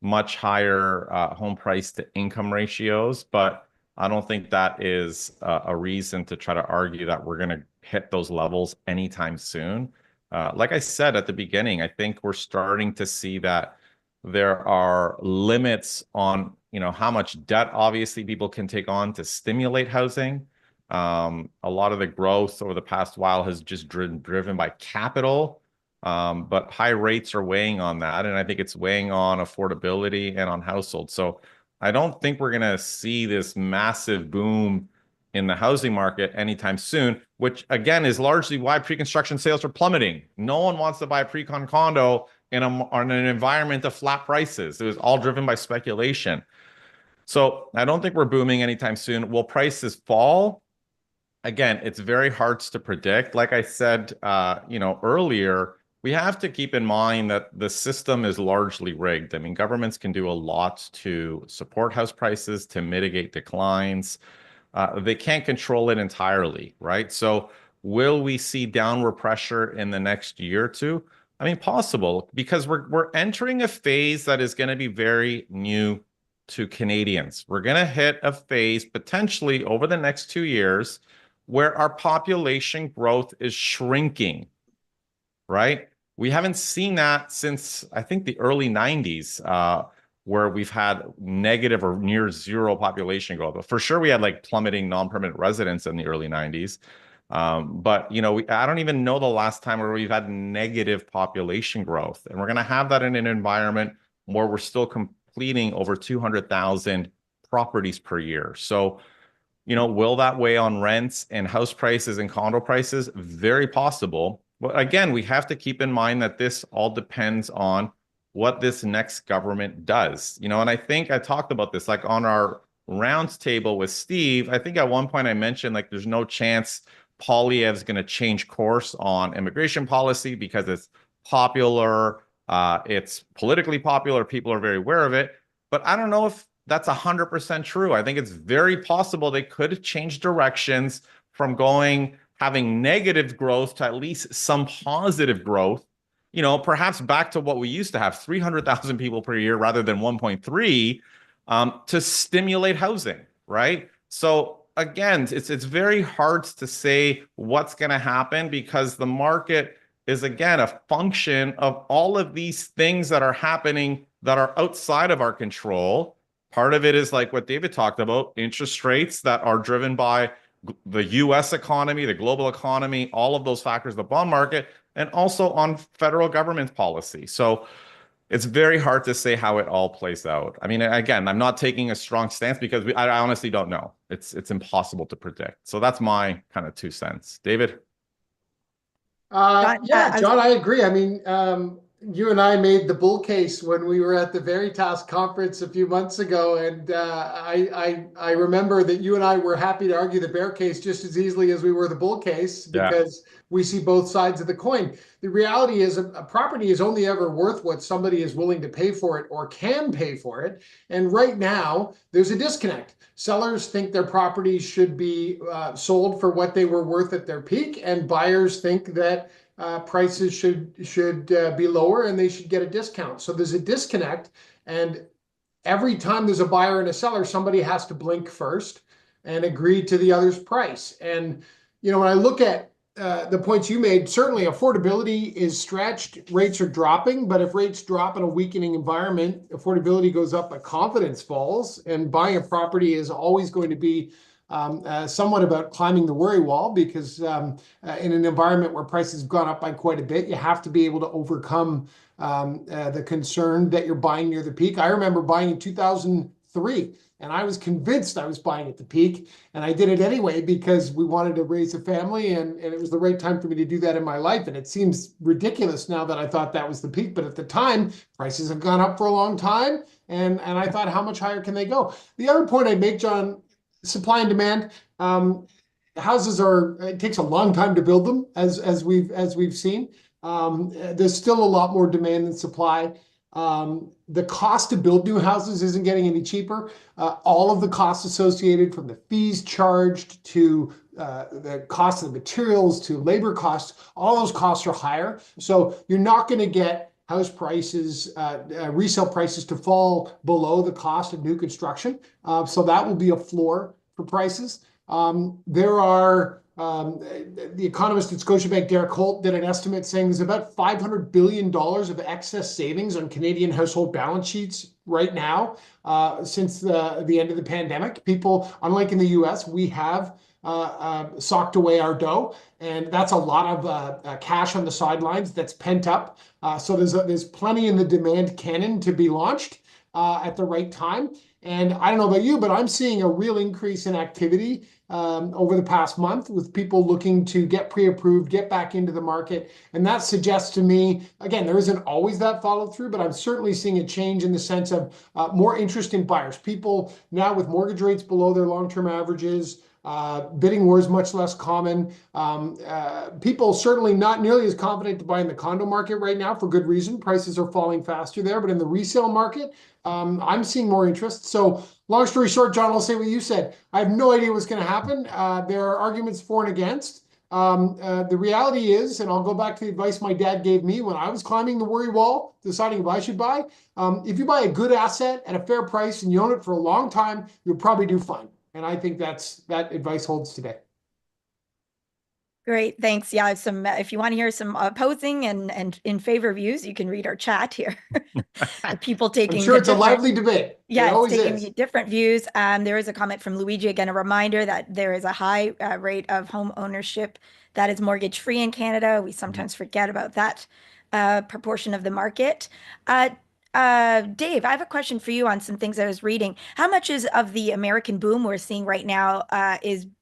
much higher home price to income ratios, but I don't think that is a reason to try to argue that we're going to hit those levels anytime soon. Like I said at the beginning, I think we're starting to see that there are limits on, how much debt obviously people can take on to stimulate housing. A lot of the growth over the past while has just driven by capital. But high rates are weighing on that, and I think it's weighing on affordability and on households. So I don't think we're going to see this massive boom in the housing market anytime soon, which again is largely why pre-construction sales are plummeting. No one wants to buy a pre-con condo in an environment of flat prices. It was all driven by speculation. So I don't think we're booming anytime soon. Will prices fall? Again, it's very hard to predict. Like I said, earlier, we have to keep in mind that the system is largely rigged. I mean, governments can do a lot to support house prices, to mitigate declines. They can't control it entirely, right? So will we see downward pressure in the next year or two? I mean, possible, because we're entering a phase that is going to be very new to Canadians. We're going to hit a phase potentially over the next 2 years where our population growth is shrinking, right? We haven't seen that since, I think, the early 90s, where we've had negative or near zero population growth. But for sure, we had like plummeting non-permanent residents in the early 90s. But, I don't even know the last time where we've had negative population growth. And we're going to have that in an environment where we're still completing over 200,000 properties per year. So, will that weigh on rents and house prices and condo prices? Very possible. But again, we have to keep in mind that this all depends on what this next government does. And I think I talked about this like on our rounds table with Steve. I think at one point I mentioned like there's no chance Poilievre's going to change course on immigration policy because it's popular, it's politically popular, people are very aware of it. But I don't know if that's 100% true. I think it's very possible they could change directions from having negative growth to at least some positive growth, perhaps back to what we used to have, 300,000 people per year rather than 1.3, to stimulate housing, right? So again, it's very hard to say what's going to happen because the market is, again, a function of all of these things that are happening that are outside of our control. Part of it is like what David talked about, interest rates that are driven by the US economy, the global economy, all of those factors, the bond market, and also on federal government policy. So it's very hard to say how it all plays out. I mean, again, I'm not taking a strong stance because I honestly don't know. It's impossible to predict. So that's my kind of 2 cents. David? Yeah, John, I agree. I mean, you and I made the bull case when we were at the Veritas conference a few months ago, and I remember that you and I were happy to argue the bear case just as easily as we were the bull case because we see both sides of the coin. The reality is a property is only ever worth what somebody is willing to pay for it or can pay for it. And right now, there's a disconnect. Sellers think their properties should be sold for what they were worth at their peak, and buyers think that prices should be lower and they should get a discount. So there's a disconnect, and every time there's a buyer and a seller, somebody has to blink first and agree to the other's price. And when I look at the points you made, certainly affordability is stretched, rates are dropping, but if rates drop in a weakening environment, affordability goes up, but confidence falls, and buying a property is always going to be somewhat about climbing the worry wall, because in an environment where prices have gone up by quite a bit, you have to be able to overcome the concern that you're buying near the peak. I remember buying in 2003, and I was convinced I was buying at the peak, and I did it anyway because we wanted to raise a family, and it was the right time for me to do that in my life. And it seems ridiculous now that I thought that was the peak, but at the time, prices have gone up for a long time, and I thought, how much higher can they go? The other point I'd make, John, supply and demand. Houses it takes a long time to build them, as we've seen. There's still a lot more demand than supply. The cost to build new houses isn't getting any cheaper. All of the costs associated, from the fees charged to the cost of the materials to labor costs, all those costs are higher. So you're not going to get house prices, resale prices to fall below the cost of new construction. So that will be a floor for prices. There are, the economist at Scotiabank, Derek Holt, did an estimate saying there's about $500 billion of excess savings on Canadian household balance sheets right now since the end of the pandemic. People, unlike in the US, we have socked away our dough, and that's a lot of cash on the sidelines that's pent up. So there's plenty in the demand cannon to be launched at the right time. And I don't know about you, but I'm seeing a real increase in activity over the past month, with people looking to get pre-approved, get back into the market. And that suggests to me, again, there isn't always that follow through, but I'm certainly seeing a change in the sense of more interest in buyers. People now, with mortgage rates below their long-term averages, bidding war is much less common. People certainly not nearly as confident to buy in the condo market right now, for good reason. Prices are falling faster there, but in the resale market, I'm seeing more interest. So long story short, John, I'll say what you said. I have no idea what's going to happen. There are arguments for and against. The reality is, and I'll go back to the advice my dad gave me when I was climbing the worry wall, deciding if I should buy. If you buy a good asset at a fair price and you own it for a long time, you'll probably do fine. And I think that advice holds today. Great, thanks. Yeah, if you want to hear some opposing and in favor views, you can read our chat here. People taking. I'm sure it's a lively debate. Yeah, it's taking different views. There is a comment from Luigi, again, a reminder that there is a high rate of home ownership that is mortgage free in Canada. We sometimes forget about that proportion of the market. Dave, I have a question for you on some things I was reading. How much of the American boom we're seeing right now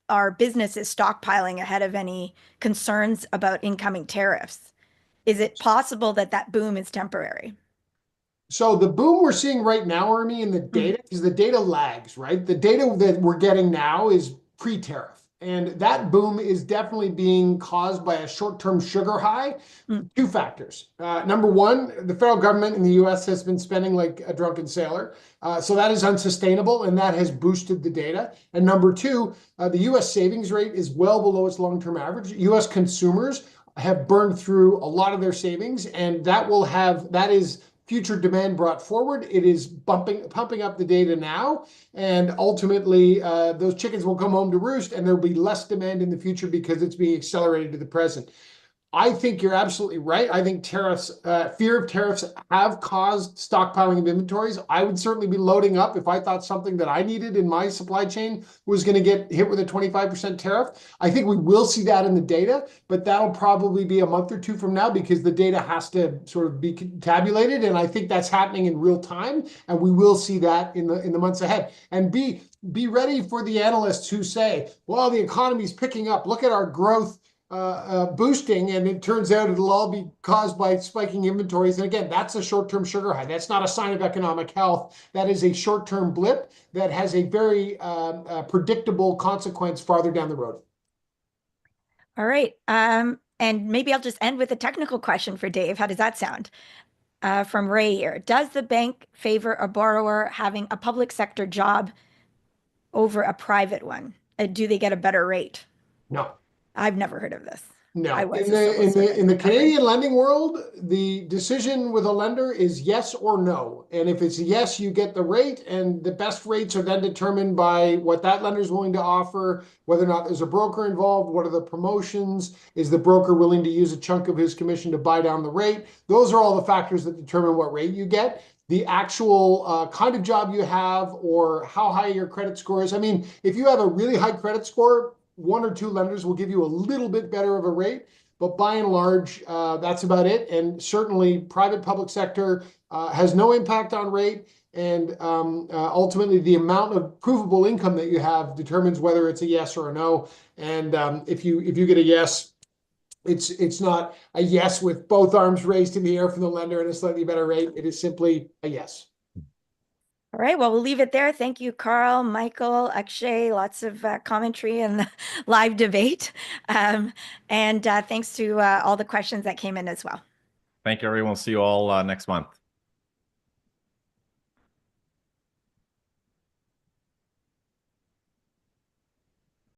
are businesses stockpiling ahead of any concerns about incoming tariffs? Is it possible that boom is temporary? So the boom we're seeing right now, Urmi, in the data, is the data lags, right? The data that we're getting now is pre-tariff. And that boom is definitely being caused by a short-term sugar high. Two factors. Number one, the federal government in the US has been spending like a drunken sailor. So that is unsustainable, and that has boosted the data. And number two, the US savings rate is well below its long-term average. US consumers have burned through a lot of their savings, and that is future demand brought forward. It is pumping up the data now, and ultimately those chickens will come home to roost, and there'll be less demand in the future because it's being accelerated to the present. I think you're absolutely right. I think fear of tariffs have caused stockpiling of inventories. I would certainly be loading up if I thought something that I needed in my supply chain was going to get hit with a 25% tariff. I think we will see that in the data, but that'll probably be a month or two from now because the data has to sort of be tabulated. And I think that's happening in real time. And we will see that in the months ahead. And be ready for the analysts who say, well, the economy's picking up. Look at our growth boosting, and it turns out it'll all be caused by spiking inventories. And again, that's a short-term sugar high. That's not a sign of economic health. That is a short-term blip that has a very predictable consequence farther down the road. All right. And maybe I'll just end with a technical question for Dave. How does that sound? From Ray here. Does the bank favor a borrower having a public sector job over a private one? Do they get a better rate? No. I've never heard of this. No, I was in the Canadian lending world, the decision with a lender is yes or no. And if it's a yes, you get the rate, and the best rates are then determined by what that lender is willing to offer, whether or not there's a broker involved, what are the promotions, is the broker willing to use a chunk of his commission to buy down the rate. Those are all the factors that determine what rate you get. The actual kind of job you have or how high your credit score is. I mean, if you have a really high credit score, one or two lenders will give you a little bit better of a rate, but by and large, that's about it. And certainly private public sector has no impact on rate. And ultimately, the amount of provable income that you have determines whether it's a yes or a no. And if you get a yes, it's not a yes with both arms raised in the air from the lender and a slightly better rate. It is simply a yes. All right, well, we'll leave it there. Thank you, Carl, Michael, Akshay, lots of commentary and the live debate. And thanks to all the questions that came in as well. Thank you, everyone. See you all next month.